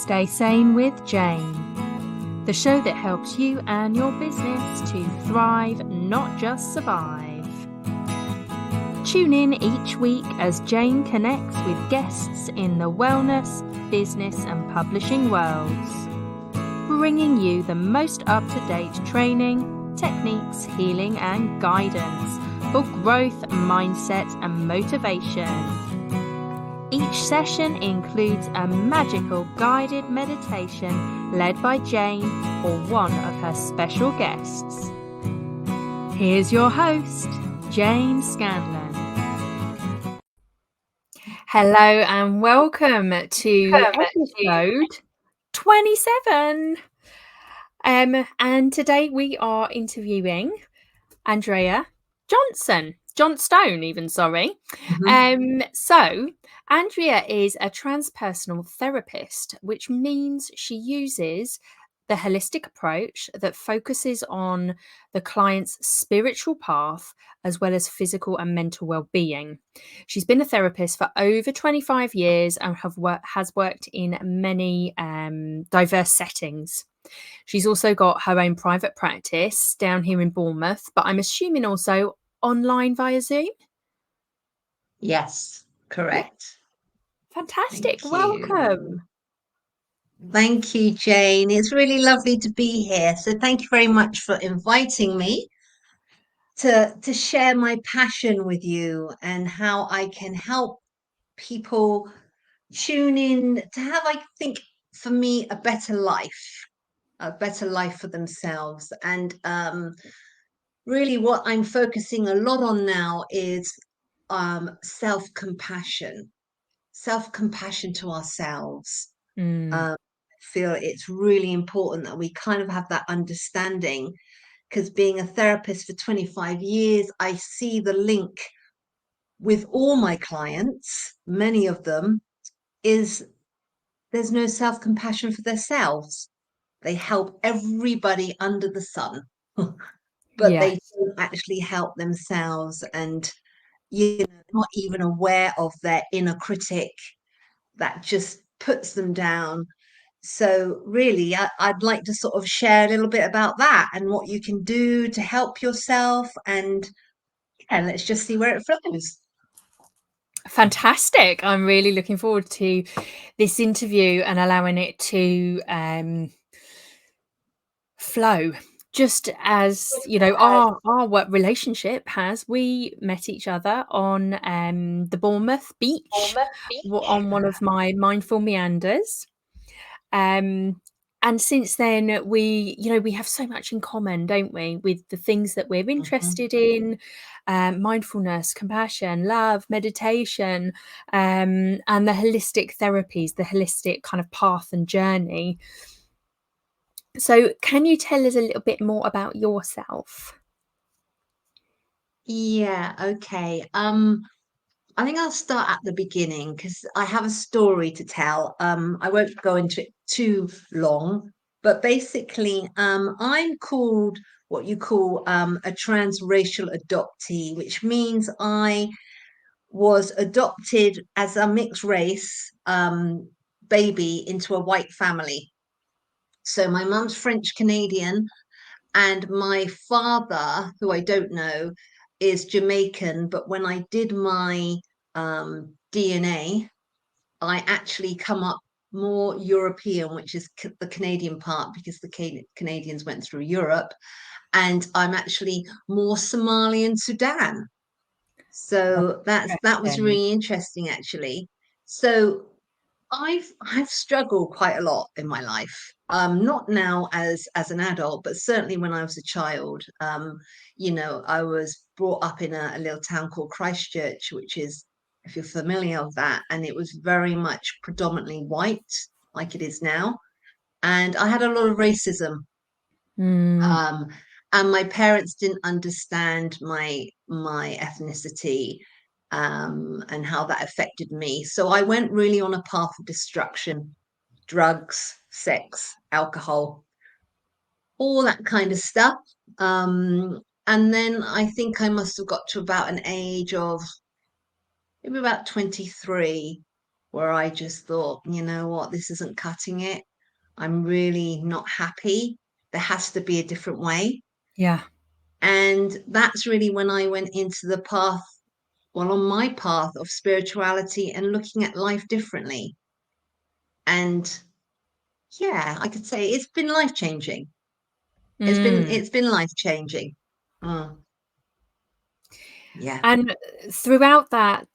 Stay Sane with Jane, the show that helps you and your business to thrive, not just survive. Tune in each week as Jane connects with guests in the wellness, business and publishing worlds, bringing you the most up-to-date training, techniques, healing and guidance for growth, mindset and motivation. Each session includes a magical guided meditation led by Jane or one of her special guests. Here's your host, Jane Scanlan. Hello and welcome to episode 27. And today we are interviewing Andrea Johnstone. So Andrea is a transpersonal therapist, which means she uses the holistic approach that focuses on the client's spiritual path as well as physical and mental well-being. She's been a therapist for over 25 years and has worked in many diverse settings. She's also got her own private practice down here in Bournemouth, but I'm assuming also online via Zoom? Yes, correct. Fantastic. Welcome. Thank you, Jane. It's really lovely to be here. So thank you very much for inviting me to share my passion with you and how I can help people tune in to have, I think, for me, a better life for themselves. And really what I'm focusing a lot on now is self-compassion to ourselves. I feel it's really important that we kind of have that understanding, because being a therapist for 25 years, I see the link with all my clients, many of them, is there's no self-compassion for themselves. They help everybody under the sun, but they don't actually help themselves, and not even aware of their inner critic that just puts them down. So really, I'd like to sort of share a little bit about that and what you can do to help yourself, and let's just see where it flows. Fantastic. I'm really looking forward to this interview and allowing it to flow. Just as our work relationship has, we met each other on the Bournemouth beach, on one of my mindful meanders. And since then, we have so much in common, don't we, with the things that we're interested in, mindfulness, compassion, love, meditation, and the holistic therapies, the holistic kind of path and journey. So can you tell us a little bit more about yourself? Yeah, okay. I think I'll start at the beginning because I have a story to tell. I won't go into it too long, but basically, I'm called what you call a transracial adoptee, which means I was adopted as a mixed race baby into a white family. So my mum's French Canadian, and my father, who I don't know, is Jamaican. But when I did my DNA, I actually come up more European, which is the Canadian part, because the Canadians went through Europe, and I'm actually more Somali and Sudan. So that was really interesting, actually. So I've struggled quite a lot in my life. Not now as an adult, but certainly when I was a child. I was brought up in a little town called Christchurch, which is, if you're familiar with that, and it was very much predominantly white, like it is now. And I had a lot of racism. And my parents didn't understand my ethnicity, and how that affected me. So I went really on a path of destruction, drugs, sex, alcohol, all that kind of stuff. And then I think I must have got to about an age of maybe about 23. where I just thought, you know what, this isn't cutting it. I'm really not happy. There has to be a different way. Yeah. And that's really when I went into the path, well, on my path of spirituality and looking at life differently. And yeah, I could say it's been life changing. Mm. It's been life changing. Mm, yeah. And throughout that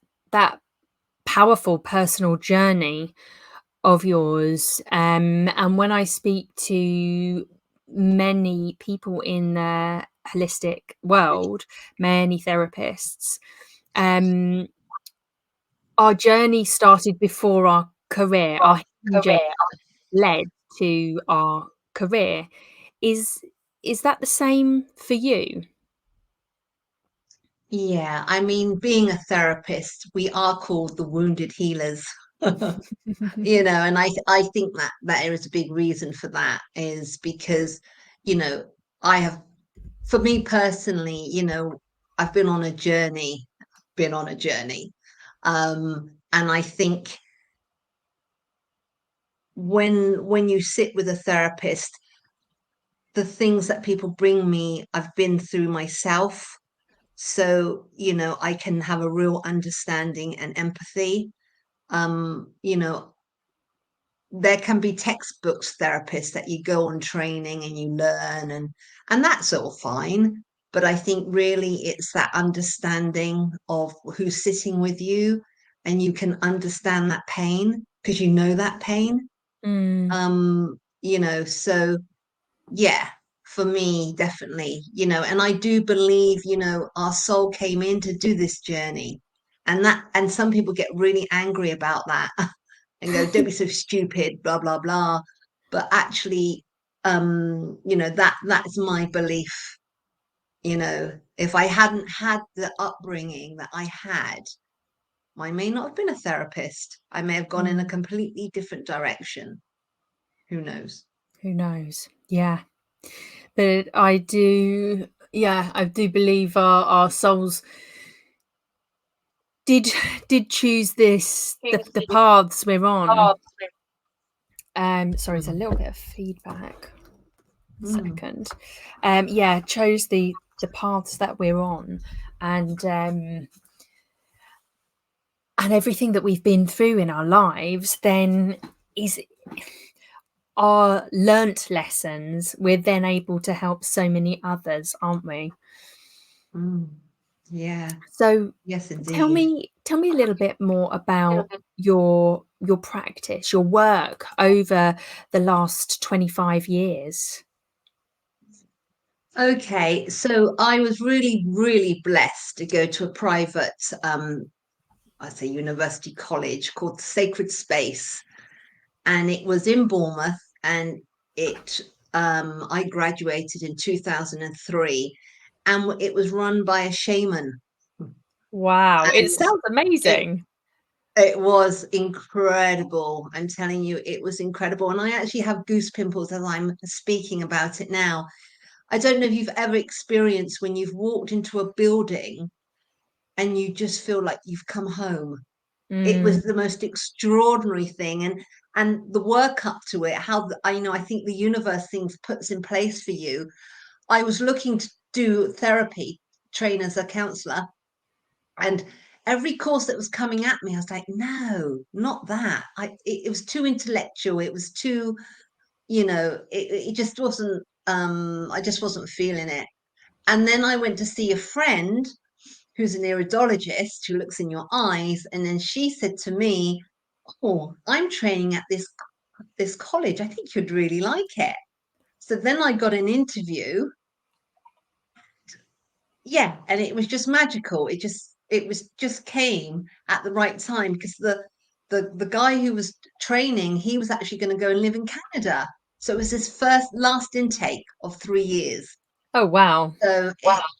powerful personal journey of yours, and when I speak to many people in the holistic world, many therapists, um, our journey started before our career. Our healing journey led to our career. Is is that the same for you? Yeah, I mean, being a therapist, we are called the wounded healers. And I think that there is a big reason for that is because, you know, I have, for me personally, I've been on a journey. And I think when you sit with a therapist, the things that people bring me, I've been through myself. So, I can have a real understanding and empathy. Um, you know, there can be textbooks therapists that you go on training and you learn, and that's all fine. But I think really it's that understanding of who's sitting with you, and you can understand that pain because you know that pain. Mm, So yeah, for me, definitely, and I do believe, our soul came in to do this journey. And some people get really angry about that and go, don't be so stupid, blah, blah, blah. But actually, that's my belief. If I hadn't had the upbringing that I had, I may not have been a therapist. I may have gone in a mm. completely different direction. Who knows? Who knows? Yeah. But I do believe our souls did did choose the paths we're on. Sorry, there's a Mm. little bit of feedback. Mm. Second. Yeah, chose the paths that we're on, and everything that we've been through in our lives then is our learnt lessons. We're then able to help so many others, aren't we? Mm. Yeah. So Yes, tell indeed. me tell me a little bit more about your practice, your work over the last 25 years. Okay, so I was really, really blessed to go to a private, I say university college called Sacred Space, and it was in Bournemouth, and it I graduated in 2003, and it was run by a shaman, Wow, it and sounds it amazing. it was incredible. I'm telling you, it was incredible, and I actually have goose pimples as I'm speaking about it now. I don't know if you've ever experienced when you've walked into a building and you just feel like you've come home. It Mm, was the most extraordinary thing, and the work up to it, how I think the universe things puts in place for you. I was looking to do therapy, train as a counselor, and every course that was coming at me, I was like, no, not that. It was too intellectual. It was too, it just wasn't. I just wasn't feeling it. And then I went to see a friend who's an iridologist who looks in your eyes, and then she said to me, "Oh, I'm training at this college. I think you'd really like it." So then I got an interview. Yeah, and it was just magical. It just came at the right time because the guy who was training, he was actually going to go and live in Canada. So it was his first last intake of 3 years. oh, wow. So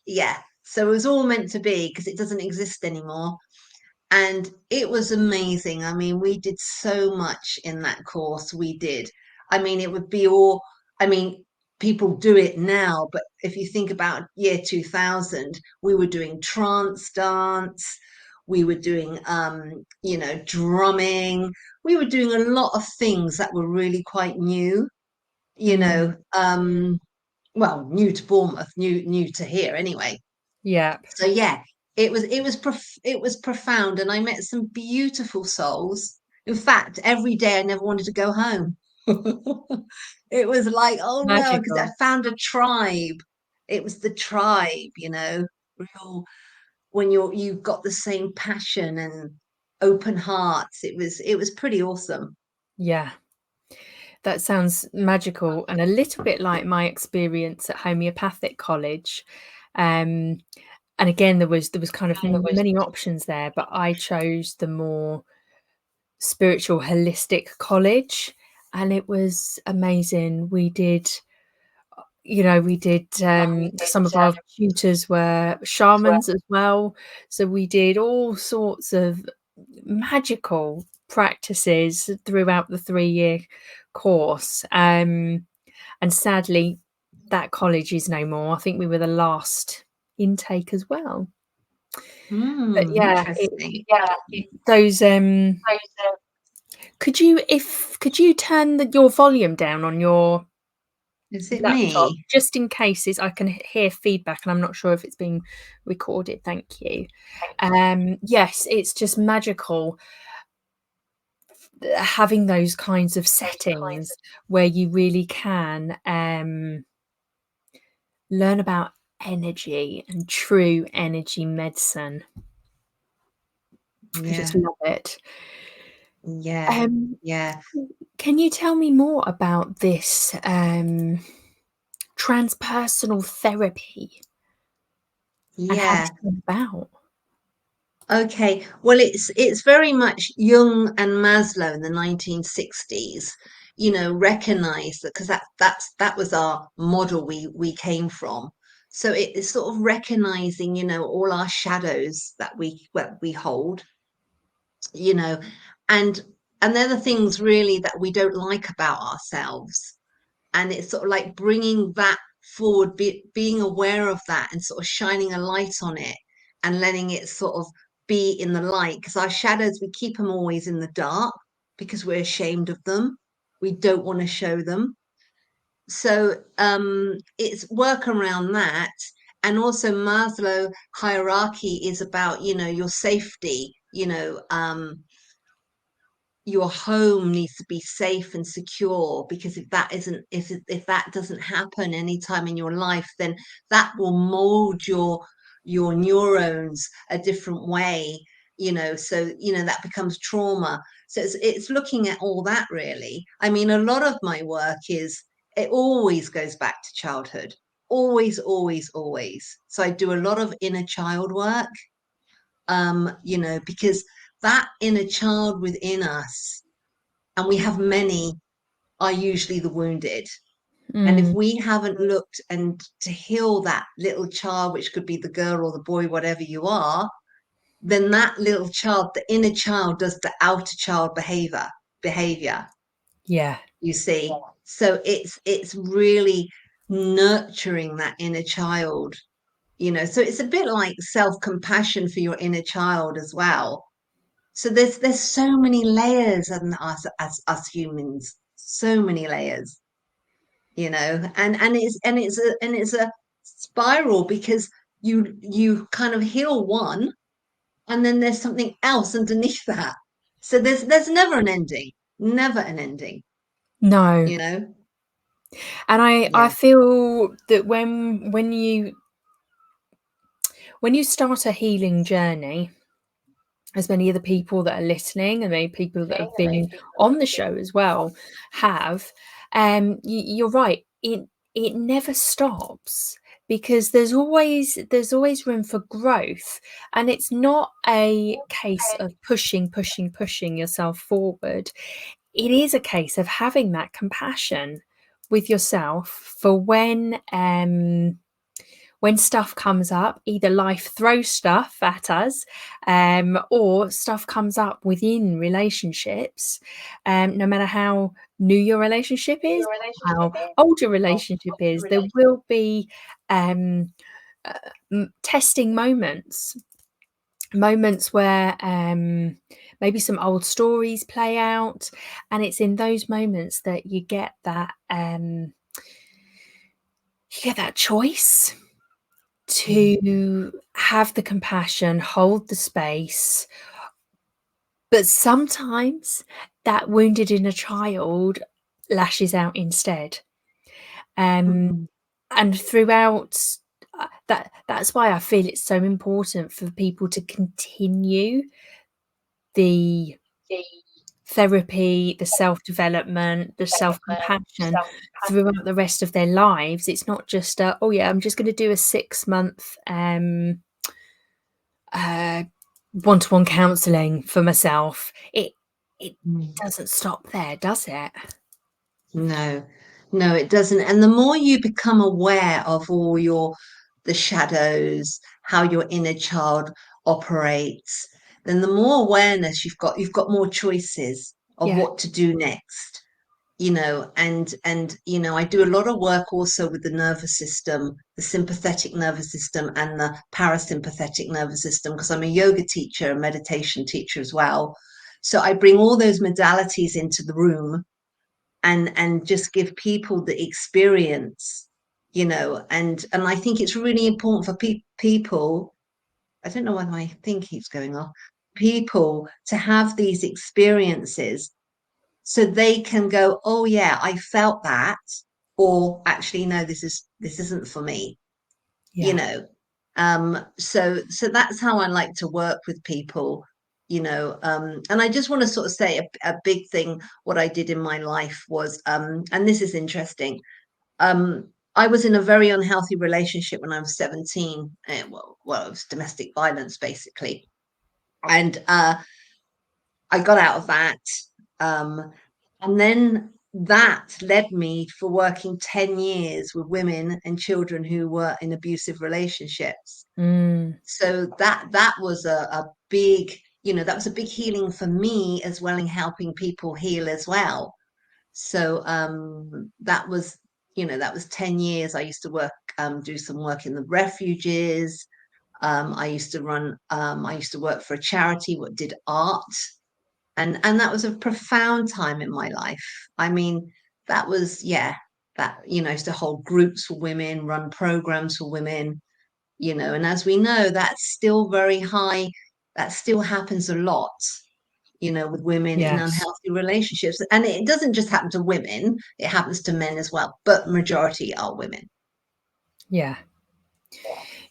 yeah, so it was all meant to be because it doesn't exist anymore. And it was amazing. I mean, we did so much in that course. We did. I mean, it would be all, I mean, people do it now, but if you think about year 2000, we were doing trance dance, We were doing, drumming. We were doing a lot of things that were really quite new, well, new to Bournemouth, new to here anyway. Yeah. So yeah, it was profound, and I met some beautiful souls. In fact, every day I never wanted to go home. It was like, oh no, because I Magical. found a tribe. It was the tribe, real when you've got the same passion and open hearts. It was pretty awesome. Yeah. That sounds magical and a little bit like my experience at homeopathic college. And again, there was kind of many options there, but I chose the more spiritual, holistic college, and it was amazing. We did some of our tutors were shamans as well, so we did all sorts of magical practices throughout the 3-year course. And sadly, that college is no more. I think we were the last intake as well. But yeah, Interesting. those could you turn your volume down on your Is it laptop, me? just in cases I can hear feedback and I'm not sure if it's being recorded? Thank you. Yes, it's just magical having those kinds of settings where you really can learn about energy and true energy medicine. I just Yeah, love it. yeah, Um, yeah, can you tell me more about this transpersonal therapy and how this yeah. came about? Okay, well, it's very much Jung and Maslow in the 1960s, recognized that, because that was our model we came from. So it is sort of recognizing, all our shadows that we hold, you know, and they're the things really that we don't like about ourselves. And it's sort of like bringing that forward, being aware of that and sort of shining a light on it and letting it sort of be in the light, because our shadows, we keep them always in the dark because we're ashamed of them. We don't want to show them. So it's work around that. And also Maslow hierarchy is about, your safety, your home needs to be safe and secure, because if that doesn't happen anytime in your life, then that will mold your neurons a different way, so that becomes trauma. So it's looking at all that, really. I mean, a lot of my work it always goes back to childhood, always, always, always. So I do a lot of inner child work, because that inner child within us, and we have many, are usually the wounded. And if Mm, we haven't looked and to heal that little child, which could be the girl or the boy, whatever you are, then that little child, the inner child, does the outer child behavior, yeah. you see. So it's really nurturing that inner child, so it's a bit like self-compassion for your inner child as well. So there's so many layers in us as humans, so many layers, and it's a spiral, because you kind of heal one, and then there's something else underneath that. So there's never an ending, never an ending, No. you know? And I Yeah. feel that when you start a healing journey, as many of the people that are listening and many people that have been on the show as well have, you're right. It never stops, because there's always room for growth, and it's not a case of pushing yourself forward. It is a case of having that compassion with yourself for when stuff comes up, either life throws stuff at us, or stuff comes up within relationships, no matter how new your relationship is, how old your relationship is, there will be um, testing moments. moments where maybe some old stories play out, and it's in those moments that you get that choice to have the compassion, hold the space. But sometimes that wounded inner child lashes out instead. Mhm. And throughout that's why I feel it's so important for people to continue the therapy, the self-development, the self-compassion throughout the rest of their lives. It's not just oh yeah, I'm just going to do a 6-month one-to-one counselling for myself. It doesn't stop there, does it? No, no, it doesn't. And the more you become aware of all the shadows, how your inner child operates, then the more awareness you've got more choices of Yeah. what to do next. I do a lot of work also with the nervous system, the sympathetic nervous system and the parasympathetic nervous system, because I'm a yoga teacher, a meditation teacher as well. So I bring all those modalities into the room and just give people the experience, and I think it's really important for people. I don't know why my thing keeps going off. People to have these experiences so they can go, oh yeah, I felt that, or actually no, this isn't for me, you Yeah. know. So that's how I like to work with people, and I just want to sort of say a big thing. What I did in my life was, and this is interesting. I was in a very unhealthy relationship when I was 17. Well, it was domestic violence basically, and I got out of that. Um, and then that led me for working 10 years with women and children who were in abusive relationships. Mm. So that was a big, that was a big healing for me as well, in helping people heal as well. So that was 10 years. I used to do some work in the refuges. I used to work for a charity what did art, and that was a profound time in my life. I mean, that was, yeah, that, I used to hold groups for women, run programs for women, and as we know, that's still very high. That still happens a lot, with women in Yes. unhealthy relationships. And it doesn't just happen to women, it happens to men as well, but majority are women. Yeah.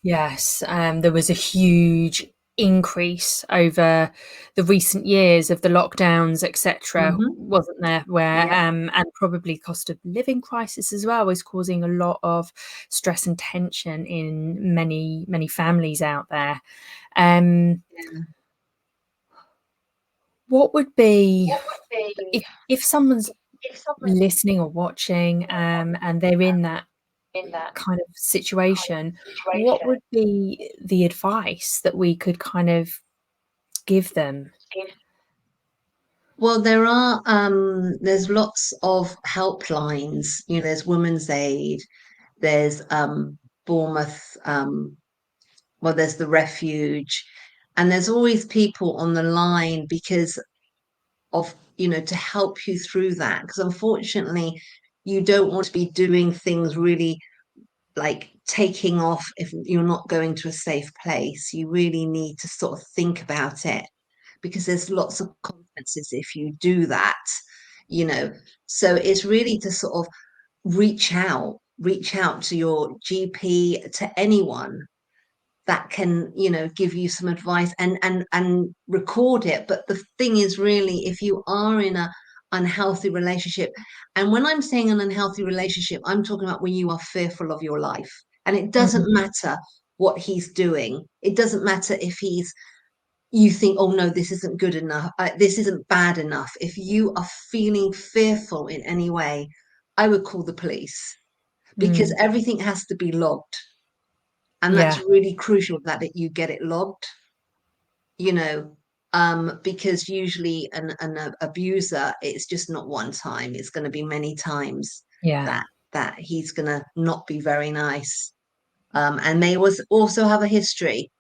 Yes. There was a huge increase over the recent years of the lockdowns, etc., Hmm. wasn't there? Where Yeah. and probably cost of living crisis as well is causing a lot of stress and tension in many families out there. Um, what would be if someone's listening or watching, and they're in that kind of situation, what would be the advice that we could kind of give them? Well, there's lots of helplines. There's Women's Aid, there's Bournemouth, well, there's the Refuge, and there's always people on the line because of, to help you through that. Because unfortunately, you don't want to be doing things really like taking off if you're not going to a safe place. You really need to sort of think about it, because there's lots of consequences if you do that, you know. So it's really to sort of reach out to your GP, to anyone that can, give you some advice, and record it. But the thing is, really, if you are in a unhealthy relationship, and when I'm saying an unhealthy relationship, I'm talking about when you are fearful of your life, and it doesn't Mhm. matter what he's doing. It doesn't matter if you think, oh no, this isn't good enough, this isn't bad enough. If you are feeling fearful in any way, I would call the police, because Mm. everything has to be logged, and that's Yeah. really crucial that you get it logged, you know. Because usually an abuser, it's just not one time, it's going to be many times Yeah. that he's going to not be very nice, and may was also have a history.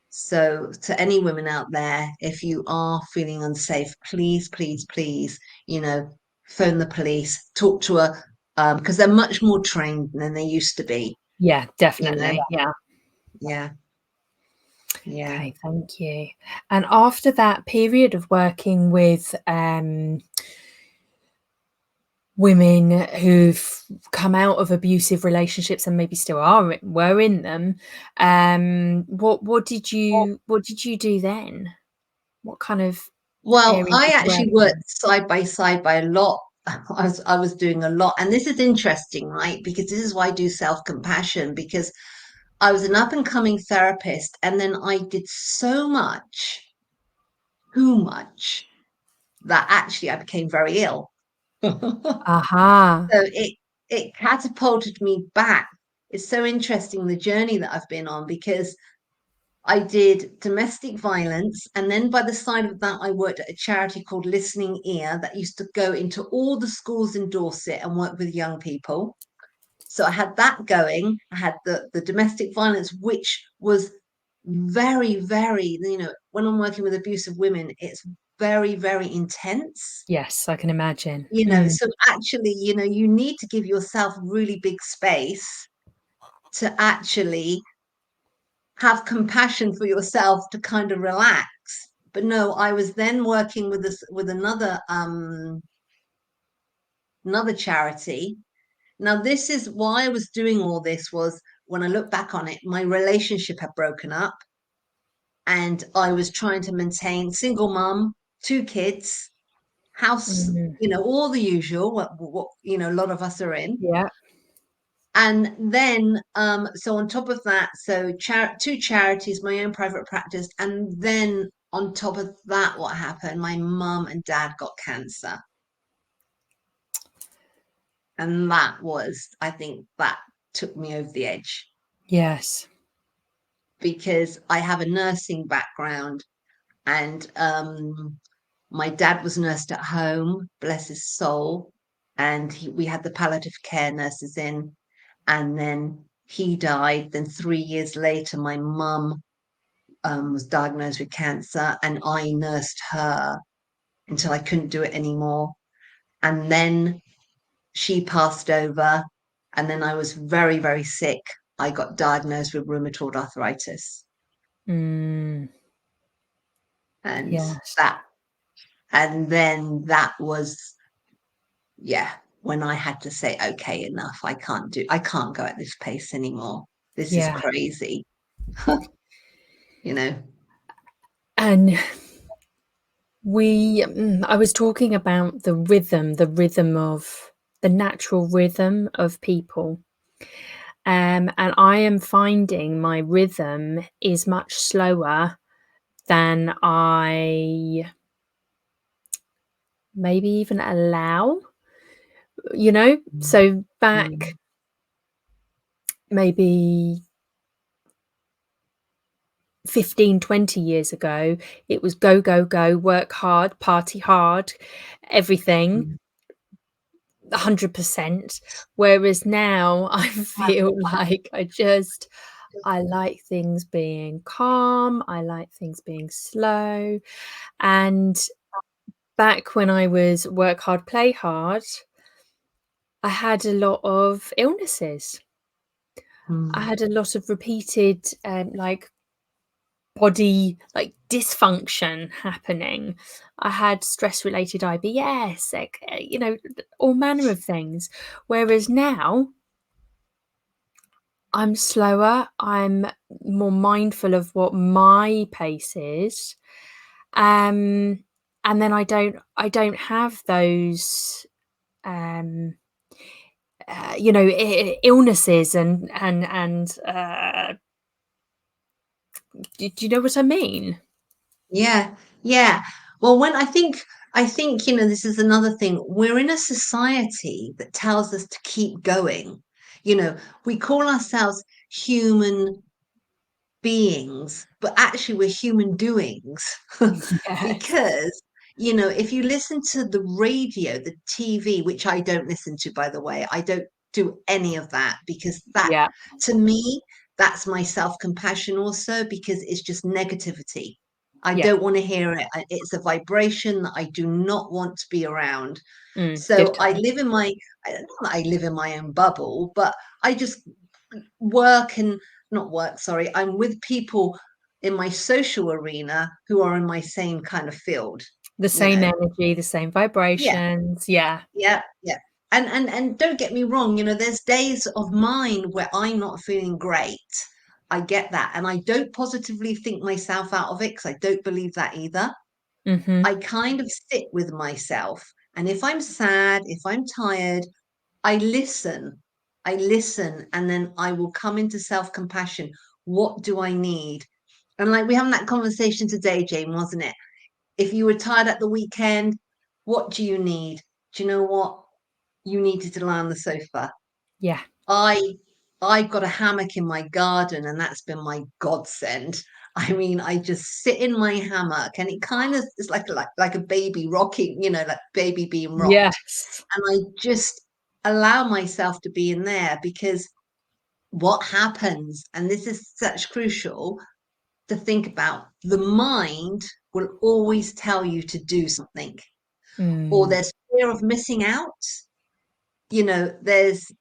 So to any women out there, if you are feeling unsafe, please, please, please, phone the police, talk to a because they're much more trained than they used to be, Yeah, you know. definitely. Yeah. Yeah, yeah. Okay, thank you. And after that period of working with women who've come out of abusive relationships and maybe still were in them, what did you do then? What kind of Well, areas I did you work actually worked in? side by a lot. I was doing a lot, and this is interesting, right? Because this is why I do self-compassion, because I was an up-and-coming therapist, and then I did so much, too much, that actually I became very ill. Aha. So it catapulted me back. It's so interesting the journey that I've been on, because I did domestic violence, and then by the side of that, I worked at a charity called Listening Ear that used to go into all the schools in Dorset and work with young people. So I had that going. I had the domestic violence, which was very, very, when I'm working with abusive women, it's very, very intense. Yes, I can imagine. Mm. So actually, you need to give yourself really big space to actually have compassion for yourself, to kind of relax. But no, I was then working with this with another charity. Now, this is why I was doing all this. Was when I look back on it, my relationship had broken up, and I was trying to maintain single mum, two kids, house, Mm. all the usual, what a lot of us are in. Yeah. And then, so on top of that, so two charities, my own private practice, and then on top of that, what happened? My mum and dad got cancer, and I think that took me over the edge, Yes. because I have a nursing background, and my dad was nursed at home, bless his soul, and we had the palliative care nurses in, and then he died. Then 3 years later, my mum was diagnosed with cancer, and I nursed her until I couldn't do it anymore. And then she passed over, and then I was very, very sick. I got diagnosed with rheumatoid arthritis, Mm. and Yes. that, and then that was, yeah, when I had to say, okay, enough. I can't go at this pace anymore. This is Yeah. crazy, you know. And I was talking about the rhythm of the natural rhythm of people. And I am finding my rhythm is much slower than I maybe even allow, you know? So back Mm, maybe 15, 20 years ago, it was go, go, go, work hard, party hard, everything. mm. 100%. Whereas now I feel like I like things being calm, I like things being slow. And back when I was work hard, play hard, I had a lot of illnesses. I Mm. had a lot of repeated, like body like dysfunction happening. I had stress related IBS, like, all manner of things. Whereas now I'm slower, I'm more mindful of what my pace is. Um, and then I don't have those, um, illnesses and do you know what I mean? Yeah, yeah. Well, when I think, this is another thing. We're in a society that tells us to keep going. We call ourselves human beings, but actually we're human doings. Yes. Because, if you listen to the radio, the TV, which I don't listen to, by the way, I don't do any of that, because that, Yeah. to me, that's my self-compassion also, because it's just negativity. I Yeah. don't want to hear it. It's a vibration that I do not want to be around. So I Ditto. live in my, not that I live in my own bubble, but I just work and not work, sorry, I'm with people in my social arena who are in my same kind of field, The you same know. energy, the same Yeah, vibrations. Yeah. yeah, yeah. And don't get me wrong, there's days of mine where I'm not feeling great. I get that. And I don't positively think myself out of it because I don't believe that either. Mm-hmm. I kind of sit with myself. And if I'm sad, if I'm tired, I listen. I listen, and then I will come into self-compassion. What do I need? And like we having that conversation today, Jane, wasn't it? If you were tired at the weekend, what do you need? Do you know what? You needed to lie on the sofa. Yeah. I I've got a hammock in my garden, and that's been my godsend. I mean, I just sit in my hammock, and it kind of is like a baby rocking, like baby being rocked. Yes. And I just allow myself to be in there, because what happens, and this is such crucial to think about, the mind will always tell you to do something, or Mm. there's fear of missing out. There's,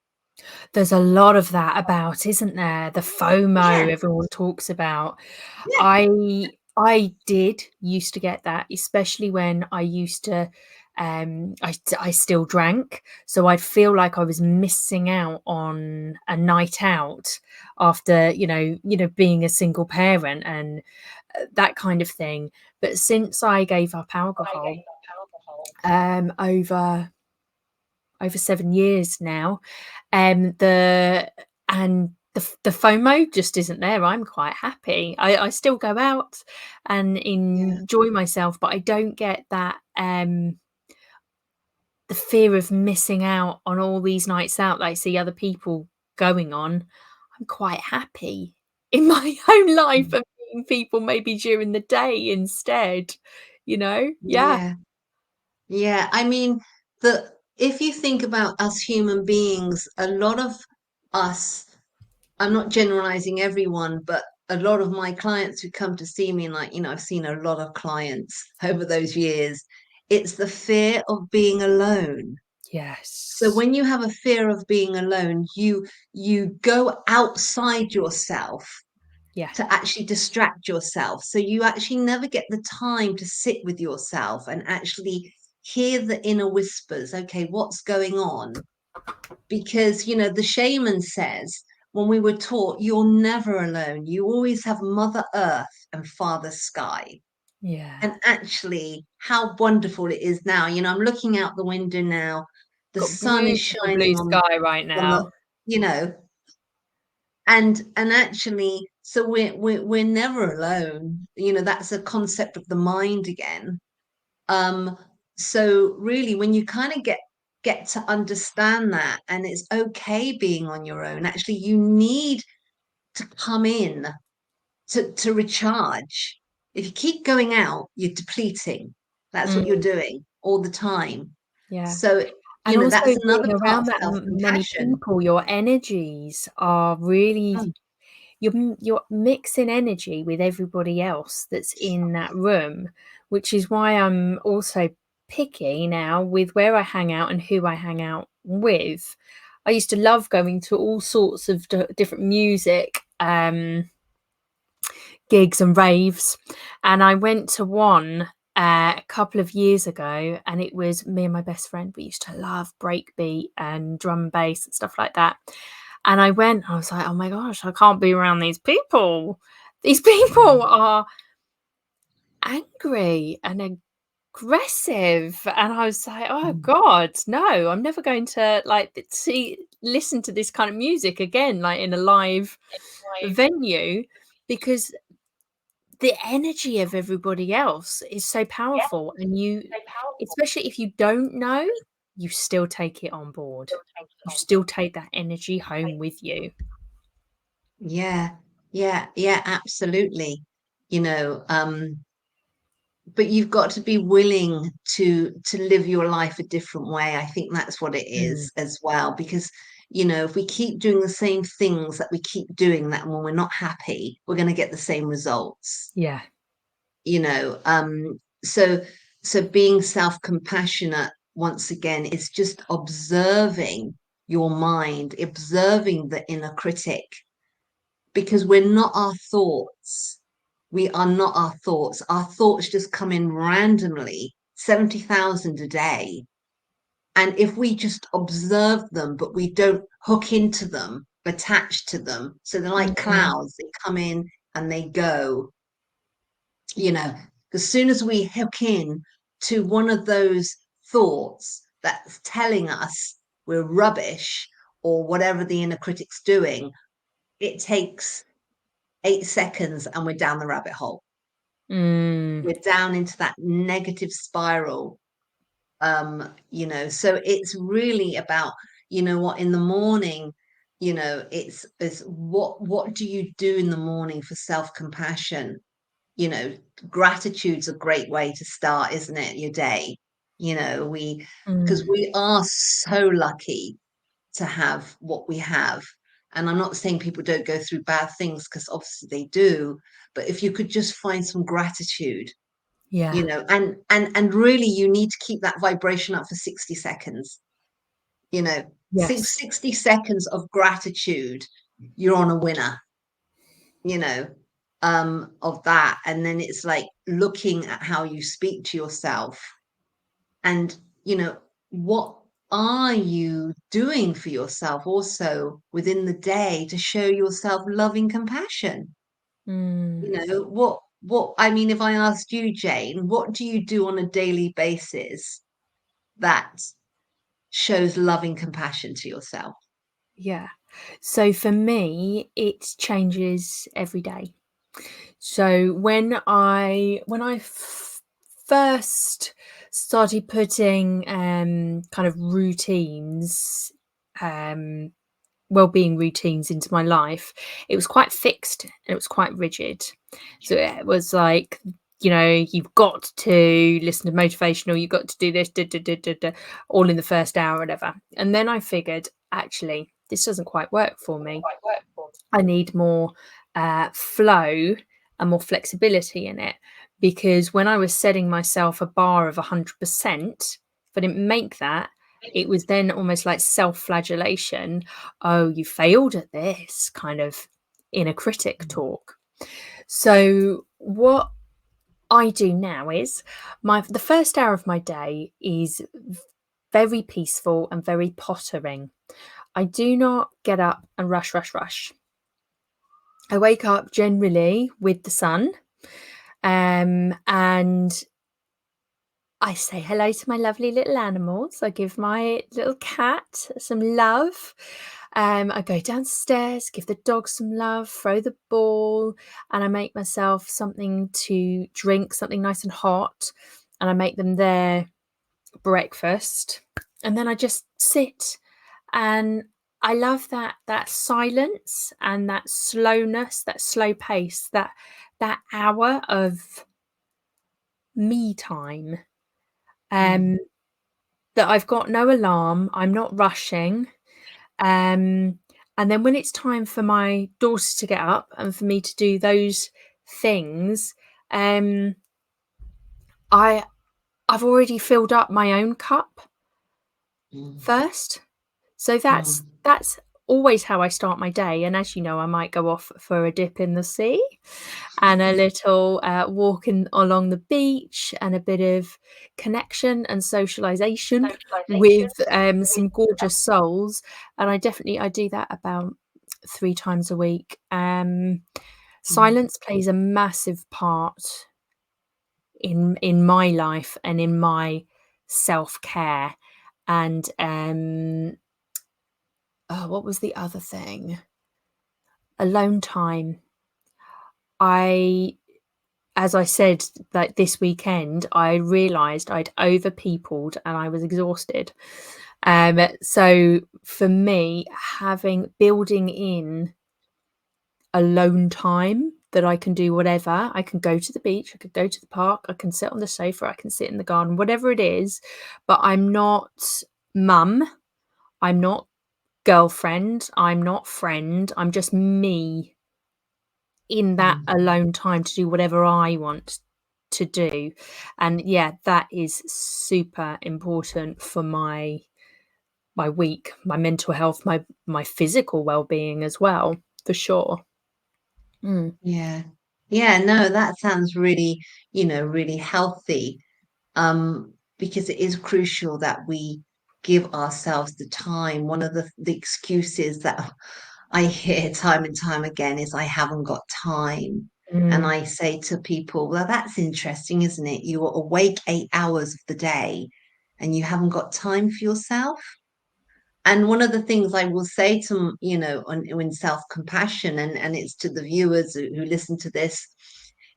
There's a lot of that about, isn't there? The FOMO yeah, everyone talks about. yeah, I did used to get that, especially when I used to I still drank, so I'd feel like I was missing out on a night out after, being a single parent and that kind of thing. But since I gave up alcohol, over 7 years now, the and the FOMO just isn't there. I'm quite happy. I still go out and yeah, enjoy myself, but I don't get that, the fear of missing out on all these nights out that I see other people going on. I'm quite happy in my own life of meeting people maybe during the day instead, Yeah. yeah, yeah. I mean, the if you think about us human beings, a lot of us, I'm not generalizing everyone, but a lot of my clients who come to see me, and like, I've seen a lot of clients over those years, it's the fear of being alone. So Yes. when you have a fear of being alone, you go outside yourself Yeah. to actually distract yourself. So you actually never get the time to sit with yourself and actually hear the inner whispers. Okay, what's going on? Because the shaman says, when we were taught, you're never alone, you always have Mother Earth and Father Sky. Yeah. And actually, how wonderful it is now. I'm looking out the window now, the Got sun is beautiful blue shining sky right on the now. you know and actually, so we're never alone. That's a concept of the mind again. um so really, when you kind of get to understand that, and it's okay being on your own, actually you need to come in to recharge. If you keep going out, you're depleting. That's what you're Mm, doing all the time. yeah. So And also that's another being part around of that many self-compassion. people, your energies are really Mm. you're mixing energy with everybody else that's in that room, which is why I'm also picky now with where I hang out and who I hang out with. I used to love going to all sorts of different music gigs and raves, and I went to one a couple of years ago, and it was me and my best friend. We used to love breakbeat and drum and bass and stuff like that. And I was like, oh my gosh, I can't be around these people. These people are angry and aggressive. And I was like, oh Mm. God, no, I'm never going to listen to this kind of music again, like in a live venue, because the energy of everybody else is so powerful, and especially if you don't know, you still take it on board. You still take that energy home with you. Yeah, yeah, yeah, absolutely. You know, but you've got to be willing to live your life a different way. I think that's what it Mm. is as well, because if we keep doing the same things that we keep doing, that when we're not happy, we're going to get the same results. Yeah. So being self-compassionate, once again, is just observing your mind, observing the inner critic, because we're not our thoughts. We are not our thoughts. Our thoughts just come in randomly, 70,000 a day. And if we just observe them, but we don't hook into them, attach to them, so they're like clouds, they come in and they go, as soon as we hook in to one of those thoughts that's telling us we're rubbish or whatever the inner critic's doing, it takes 8 seconds and we're down the rabbit hole. We're down into that negative spiral. So it's really about, what in the morning, it's what do you do in the morning for self-compassion? Gratitude's a great way to start, isn't it, your day? Because we are so lucky to have what we have. And I'm not saying people don't go through bad things, because obviously they do, but if you could just find some gratitude, and really you need to keep that vibration up for 60 seconds. Yes. 60 seconds of gratitude, you're on a winner. Of that. And then it's like looking at how you speak to yourself, and what are you doing for yourself also within the day to show yourself loving compassion? What I mean, if I asked you, Jane, what do you do on a daily basis that shows loving compassion to yourself? Yeah. So for me, it changes every day. So when I first started putting kind of routines, well-being routines into my life, it was quite fixed and it was quite rigid. So it was like, you've got to listen to motivational, you've got to do this, all in the first hour or whatever. And then I figured, actually, this doesn't quite work for me. I need more flow and more flexibility in it, because when I was setting myself a bar of 100%, if I didn't make that, it was then almost like self-flagellation. Oh, you failed at this, kind of inner critic talk. So what I do now is the first hour of my day is very peaceful and very pottering. I do not get up and rush. I wake up generally with the sun, and I say hello to my lovely little animals. I give my little cat some love. I go downstairs, give the dog some love, throw the ball, and I make myself something to drink, something nice and hot, and I make them their breakfast. And then I just sit, and I love that silence and that slowness, that slow pace, that hour of me time. That I've got no alarm, I'm not rushing. And then when it's time for my daughter to get up and for me to do those things, I've already filled up my own cup first. So that's always how I start my day. And as you know, I might go off for a dip in the sea and a little walk along the beach, and a bit of connection and socialization with some gorgeous souls. And I do that about 3 times a week. Silence plays a massive part in my life and in my self-care. And what was the other thing? Alone time. As I said, like this weekend, I realised I'd over-peopled and I was exhausted. So for me, building in alone time that I can do whatever. I can go to the beach, I could go to the park, I can sit on the sofa, I can sit in the garden, whatever it is, but I'm not mum. I'm not girlfriend, I'm not friend, I'm just me in that alone time to do whatever I want to do. And yeah, that is super important for my week, my mental health, my physical well-being as well, for sure. Yeah. Yeah, no, that sounds really, really healthy. Because it is crucial that we give ourselves the time. One of the excuses that I hear time and time again is I haven't got time. And Mm. I say to people, well, that's interesting, isn't it? You are awake 8 hours of the day and you haven't got time for yourself. And one of the things I will say to, in self-compassion, and it's to the viewers who listen to this,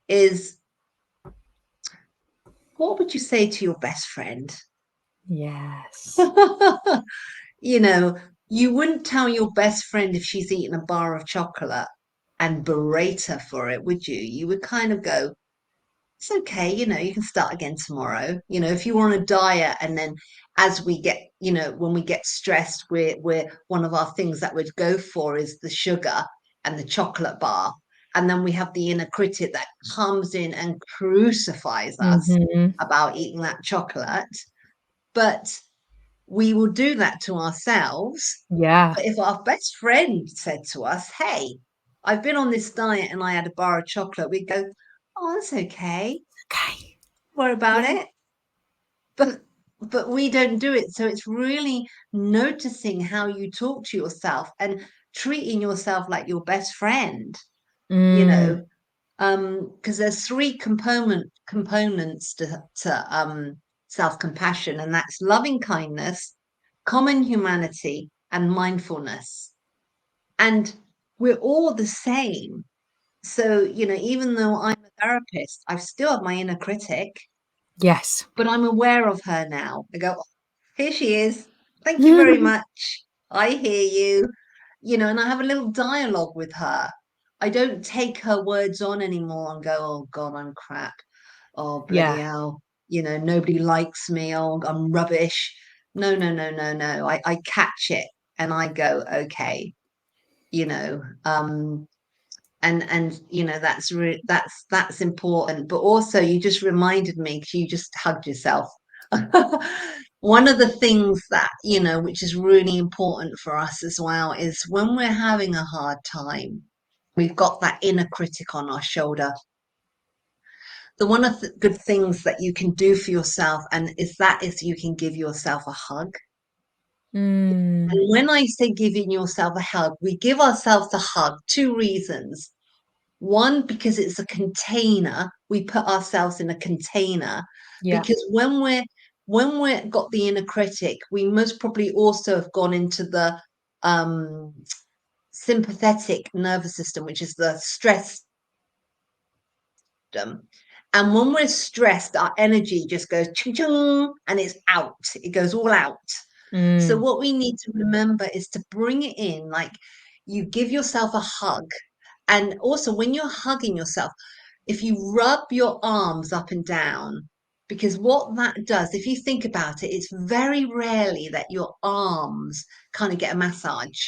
is what would you say to your best friend? Yes. You know, you wouldn't tell your best friend if she's eaten a bar of chocolate and berate her for it, would you? You would kind of go, it's okay, you can start again tomorrow. If you were on a diet and then as we get, when we get stressed, we're one of our things that we'd go for is the sugar and the chocolate bar. And then we have the inner critic that comes in and crucifies us Mm-hmm. about eating that chocolate. But we will do that to ourselves. Yeah. But if our best friend said to us, hey, I've been on this diet and I had a bar of chocolate, we'd go, oh, that's okay. Okay. What about Yeah. it? But we don't do it. So it's really noticing how you talk to yourself and treating yourself like your best friend, you Mm. know, because there's three components to self-compassion, and that's loving kindness, common humanity, and mindfulness. And we're all the same. So, even though I'm a therapist, I still have my inner critic, Yes. but I'm aware of her now. I go, here she is. Thank you very much. I hear you. And I have a little dialogue with her. I don't take her words on anymore and go, oh God, I'm crap. Oh, bloody Yeah. hell. Nobody likes me. Oh, I'm rubbish. No, no, no, no, no. I catch it and I go, okay, you know, and that's important. But also you just reminded me, because you just hugged yourself. One of the things that, which is really important for us as well, is when we're having a hard time, we've got that inner critic on our shoulder. The one of the good things that you can do for yourself and is you can give yourself a hug. Mm. And when I say giving yourself a hug, we give ourselves a hug, two reasons. One, because it's a container. We put ourselves in a container, Yeah. because when we're got the inner critic, we most probably also have gone into the um, sympathetic nervous system, which is the stress system. And when we're stressed, our energy just goes chung chung and it's out. It goes all out. So Mm. what we need to remember is to bring it in, like you give yourself a hug. And also when you're hugging yourself, if you rub your arms up and down, because what that does, if you think about it, it's very rarely that your arms kind of get a massage.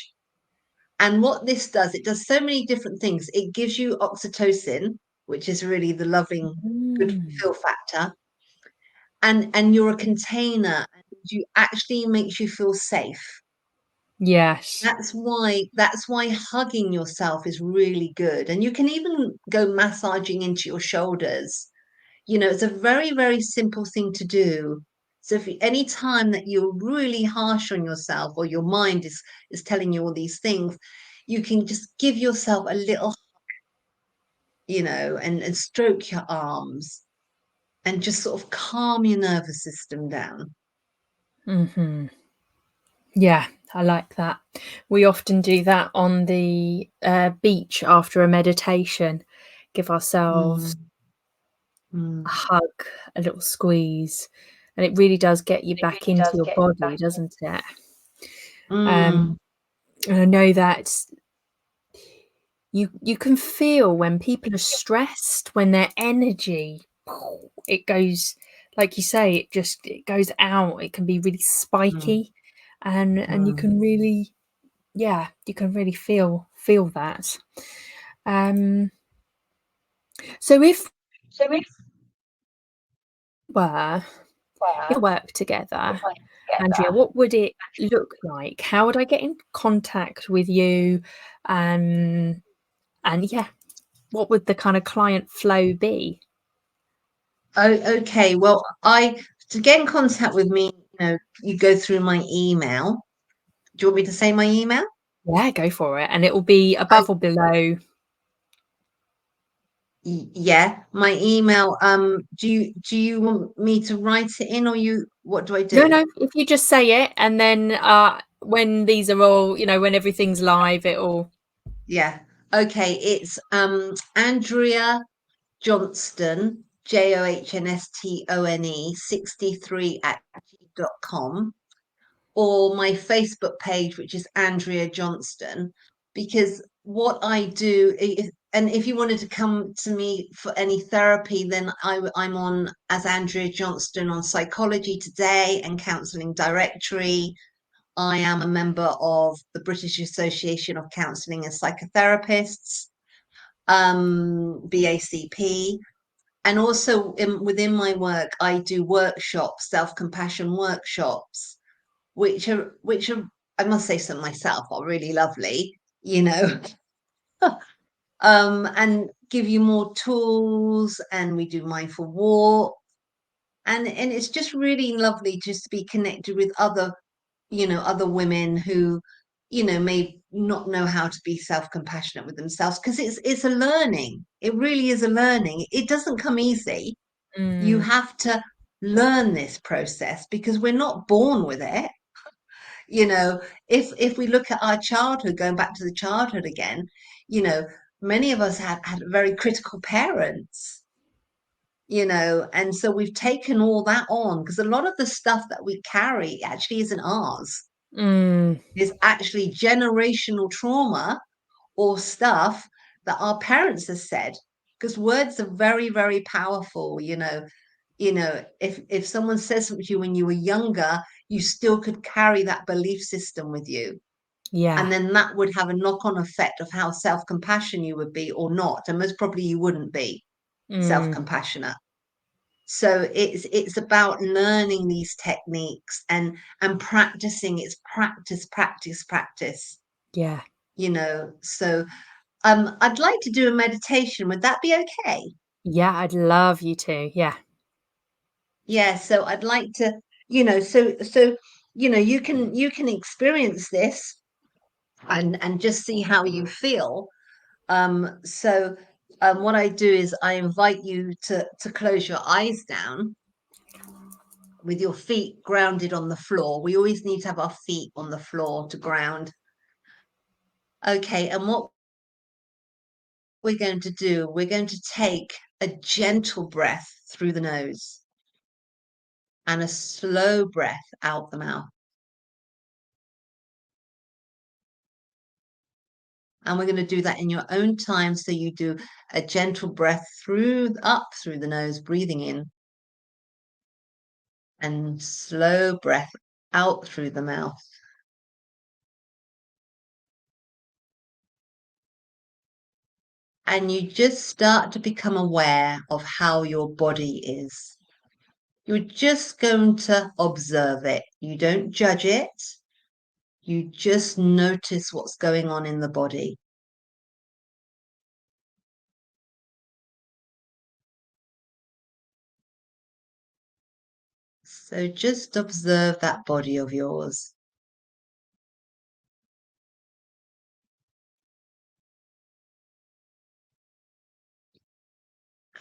And what this does, it does so many different things. It gives you oxytocin, which is really the loving, good Mm. feel factor. And you're a container, and you actually makes you feel safe. Yes. That's why hugging yourself is really good. And you can even go massaging into your shoulders. It's a very, very simple thing to do. So if any time that you're really harsh on yourself, or your mind is telling you all these things, you can just give yourself a little, and stroke your arms and just sort of calm your nervous system down. Mm-hmm. Yeah, I like that. We often do that on the beach after a meditation. Give ourselves Mm, a mm, hug, a little squeeze, and it really does get you back into your body, doesn't it? mm, Um, and I know that you can feel when people are stressed, when their energy, it goes, like you say, it goes out. It can be really mm, spiky, and you mm, can really Yeah, you can really feel that. So if So if we're we're in work together, working Andrea, together, what would it look like? How would I get in contact with you? And yeah, what would the kind of client flow be? oh, okay. Well, to get in contact with me, you go through my email. Do you want me to say my email? Yeah, go for it. And it will be above or below. Yeah, my email. Do you want me to write it in, or what do I No, do? no, if you just say it, and then when these are all, when everything's live, it'll. Yeah. Okay, it's Andrea Johnston, Johnstone 63@gmail.com, or my Facebook page, which is Andrea Johnston, because what I do is, and if you wanted to come to me for any therapy, then I'm on as Andrea Johnston on Psychology Today and Counselling Directory. I am a member of the British Association of Counselling and Psychotherapists, BACP. And also within my work, I do workshops, self-compassion workshops, which are, I must say so myself, are really lovely, and give you more tools, and we do mindful walk, and it's just really lovely just to be connected with other women who, may not know how to be self-compassionate with themselves, because it's a learning. It really is a learning. It doesn't come easy. You Mm, have to learn this process because we're not born with it. you know if we look at our childhood, going back to the childhood again, you know many of us had very critical parents, and so we've taken all that on, because a lot of the stuff that we carry actually isn't ours. mm, It's actually generational trauma or stuff that our parents have said, because words are very, very powerful. If someone says something to you when you were younger, you still could carry that belief system with you, yeah. and then that would have a knock-on effect of how self-compassion you would be or not, and most probably you wouldn't be Mm, self-compassionate. So it's about learning these techniques and practicing. It's practice, practice, practice. yeah. So I'd like to do a meditation. Would that be okay? Yeah, I'd love you to. Yeah. Yeah, so I'd like to, you can experience this and just see how you feel. So what I do is I invite you to close your eyes down with your feet grounded on the floor. We always need to have our feet on the floor to ground. Okay, and what we're going to do, we're going to take a gentle breath through the nose and a slow breath out the mouth. And we're going to do that in your own time. So you do a gentle breath up through the nose, breathing in, and slow breath out through the mouth. And you just start to become aware of how your body is. You're just going to observe it. You don't judge it. You just notice what's going on in the body. So just observe that body of yours.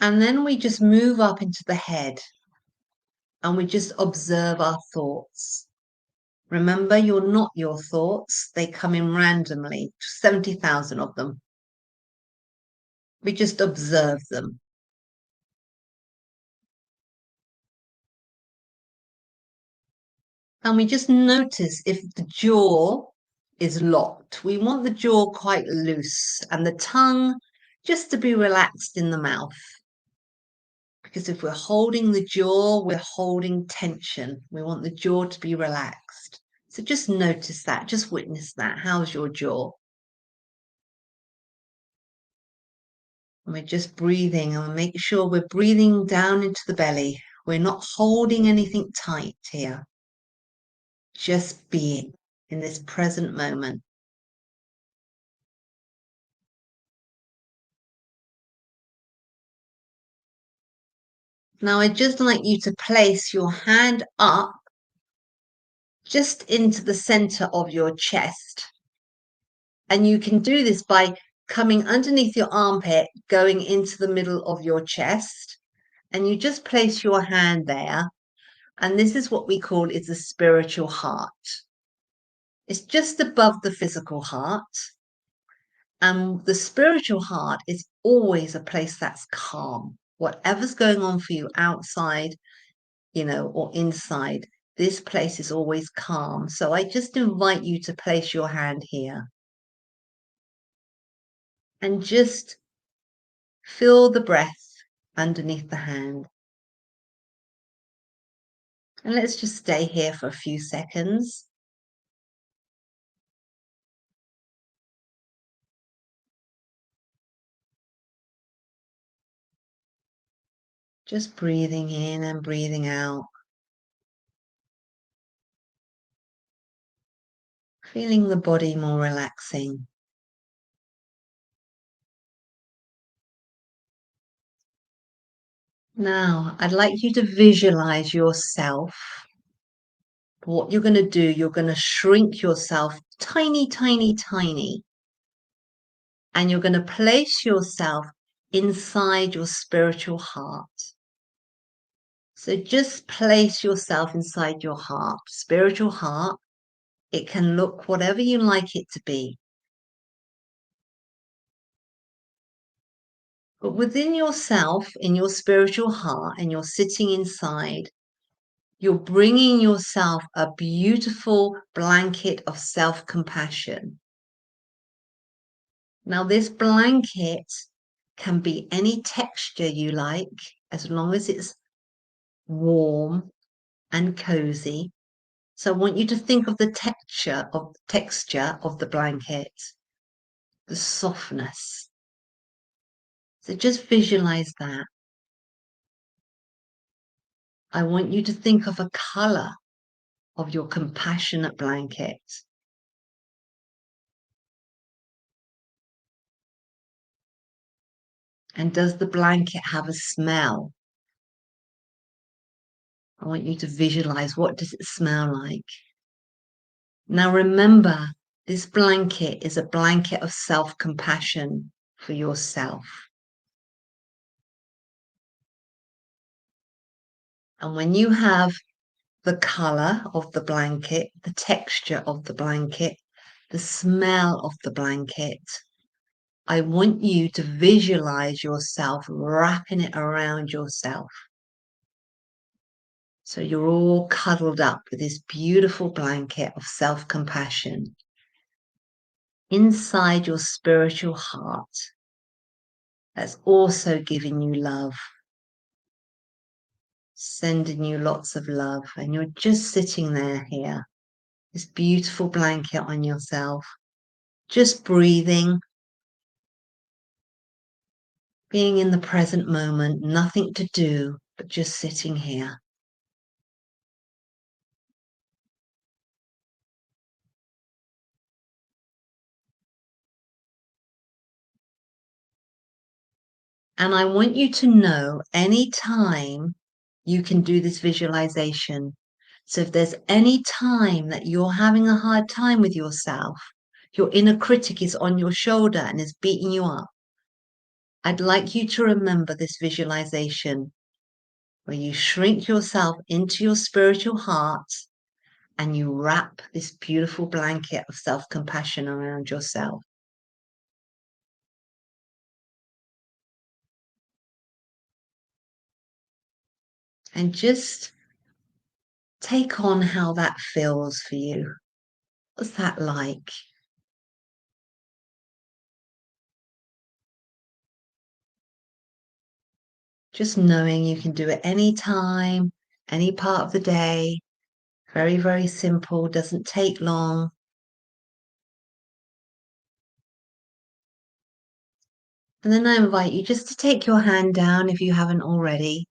And then we just move up into the head and we just observe our thoughts. Remember, you're not your thoughts. They come in randomly, 70,000 of them. We just observe them. And we just notice if the jaw is locked. We want the jaw quite loose and the tongue just to be relaxed in the mouth. Because if we're holding the jaw, we're holding tension. We want the jaw to be relaxed. So just notice that, just witness that. How's your jaw? And we're just breathing, and make sure we're breathing down into the belly. We're not holding anything tight here. Just being in this present moment. Now, I'd just like you to place your hand up just into the center of your chest. And you can do this by coming underneath your armpit, going into the middle of your chest. And you just place your hand there. And this is what we call is the spiritual heart. It's just above the physical heart. And the spiritual heart is always a place that's calm. Whatever's going on for you outside, or inside, this place is always calm. So I just invite you to place your hand here and just feel the breath underneath the hand. And let's just stay here for a few seconds. Just breathing in and breathing out. Feeling the body more relaxing. Now, I'd like you to visualize yourself. What you're going to do, you're going to shrink yourself tiny, tiny, tiny. And you're going to place yourself inside your spiritual heart. So just place yourself inside your heart, spiritual heart. It can look whatever you like it to be. But within yourself, in your spiritual heart, and you're sitting inside, you're bringing yourself a beautiful blanket of self-compassion. Now, this blanket can be any texture you like, as long as it's warm and cozy. So I want you to think of the texture of the blanket, the softness. So just visualize that. I want you to think of a color of your compassionate blanket. And does the blanket have a smell? I want you to visualize, what does it smell like? Now remember, this blanket is a blanket of self-compassion for yourself. And when you have the color of the blanket, the texture of the blanket, the smell of the blanket, I want you to visualize yourself wrapping it around yourself. So you're all cuddled up with this beautiful blanket of self-compassion inside your spiritual heart that's also giving you love, sending you lots of love. And you're just sitting there here, this beautiful blanket on yourself, just breathing, being in the present moment, nothing to do, but just sitting here. And I want you to know any time you can do this visualization. So if there's any time that you're having a hard time with yourself, your inner critic is on your shoulder and is beating you up, I'd like you to remember this visualization where you shrink yourself into your spiritual heart and you wrap this beautiful blanket of self-compassion around yourself. And just take on how that feels for you. What's that like? Just knowing you can do it any time, any part of the day. Very, very simple, doesn't take long. And then I invite you just to take your hand down if you haven't already.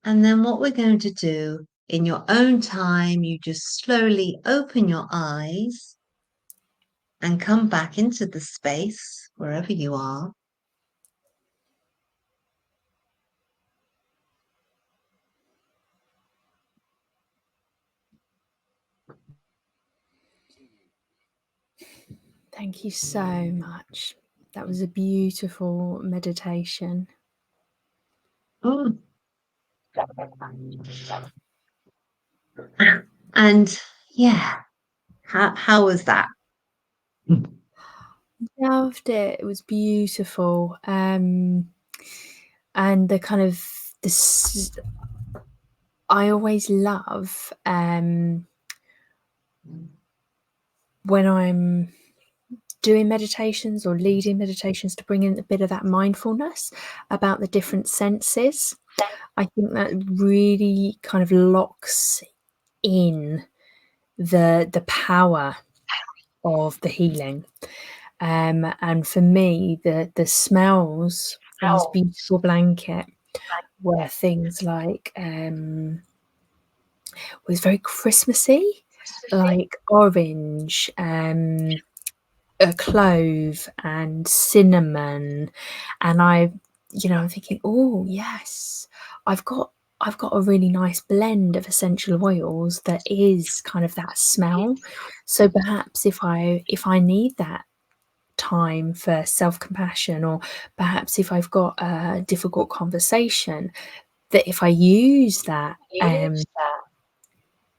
And then what we're going to do in your own time, you just slowly open your eyes and come back into the space wherever you are. Thank you so much. That was a beautiful meditation. Mm. And yeah, how was that? Loved it. It was beautiful. And the kind of this, I always love when I'm doing meditations or leading meditations to bring in a bit of that mindfulness about the different senses. I think that really kind of locks in the power of the healing. And for me, the smells on this beautiful blanket were things like it was very Christmassy, like orange, a clove and cinnamon, and I'm thinking, oh yes, I've got a really nice blend of essential oils that is kind of that smell. So perhaps if I need that time for self-compassion, or perhaps if I've got a difficult conversation, that if I use that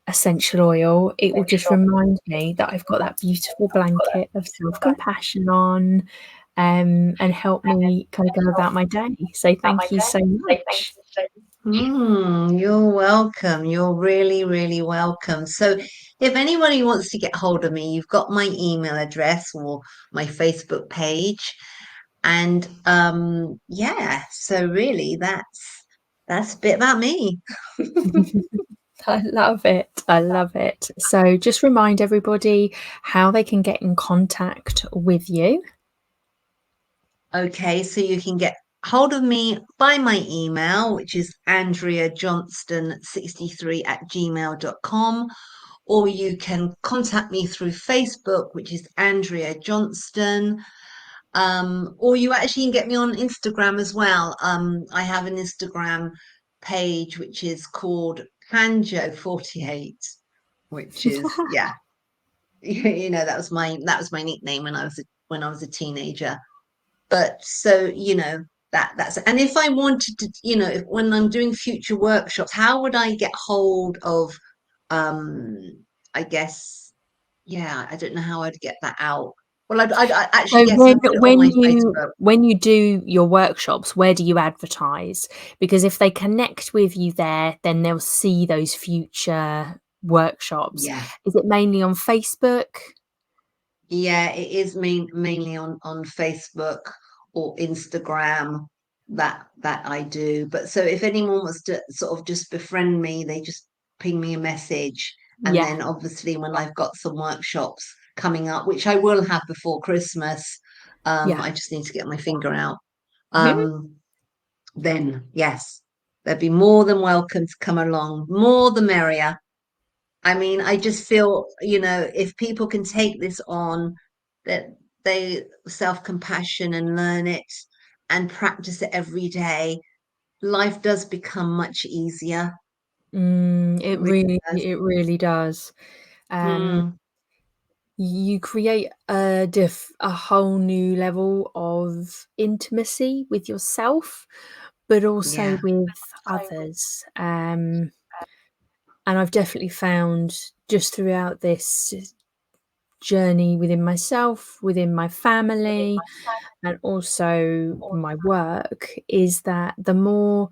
essential oil, it will just remind me that I've got that beautiful blanket of self-compassion on, and help me kind of go about my day. So thank you so much. You're welcome. You're really, really welcome. So, if anybody wants to get hold of me, you've got my email address or my Facebook page. And yeah, so really that's a bit about me. I love it. I love it. So just remind everybody how they can get in contact with you. Okay, so you can get hold of me by my email, which is andreajohnston63@gmail.com, or you can contact me through Facebook, which is Andrea Johnston. Or you actually can get me on Instagram as well. I have an Instagram page which is called Panjo48, which is yeah, that was my nickname when I was a teenager. But so that's, and if I wanted to, when I'm doing future workshops, how would I get hold of um I guess, yeah, I don't know how I'd get that out. Well, I'd actually, So yes, I'd put it on my Facebook. when you do your workshops, where do you advertise? Because if they connect with you there, then they'll see those future workshops. Yeah, Is it mainly on Facebook? yeah, it is mainly on Facebook or Instagram that I do. But so if anyone wants to sort of just befriend me, they just ping me a message, and Yeah. then obviously when I've got some workshops coming up, which I will have before Christmas, Yeah. I just need to get my finger out. Mhm. Um, then yes, they'd be more than welcome to come along. More the merrier. I mean, I just feel, if people can take this on, that they self-compassion and learn it and practice it every day, life does become much easier. It It really does. really does. Um, Mm, you create a whole new level of intimacy with yourself, but also yeah. with others. And I've definitely found just throughout this journey within myself, within my family, and also my work, is that the more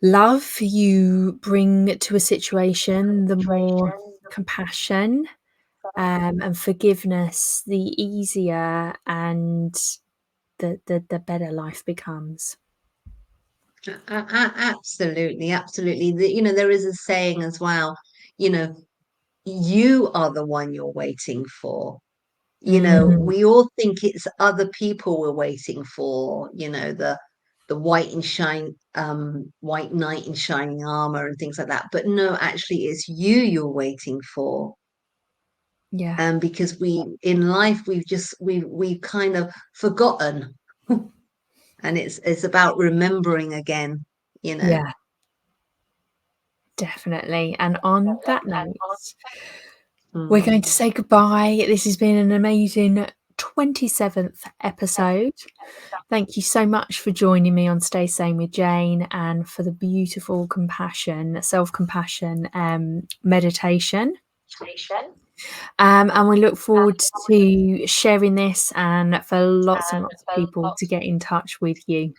love you bring to a situation, the more compassion, and forgiveness, the easier and the better life becomes. Absolutely, absolutely. There is a saying as well, you know, you are the one you're waiting for. Mm, We all think it's other people we're waiting for, the white knight in shining armor and things like that. But no, actually it's you you're waiting for. yeah, Because in life we've kind of forgotten. And it's about remembering again, you know. yeah, definitely. And on that note, we're going to Mm. say goodbye. This has been an amazing 27th episode. Thank you so much for joining me on Stay Sane with Jane and for the beautiful self-compassion meditation. And we look forward to sharing this and for lots and lots of people to get in touch with you.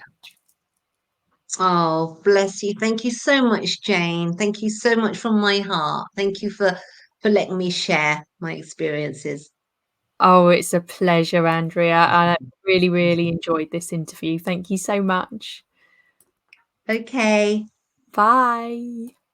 Oh, bless you. Thank you so much, Jane. Thank you so much from my heart. Thank you for letting me share my experiences. Oh, it's a pleasure, Andrea. I really, really enjoyed this interview. Thank you so much. Okay. Bye.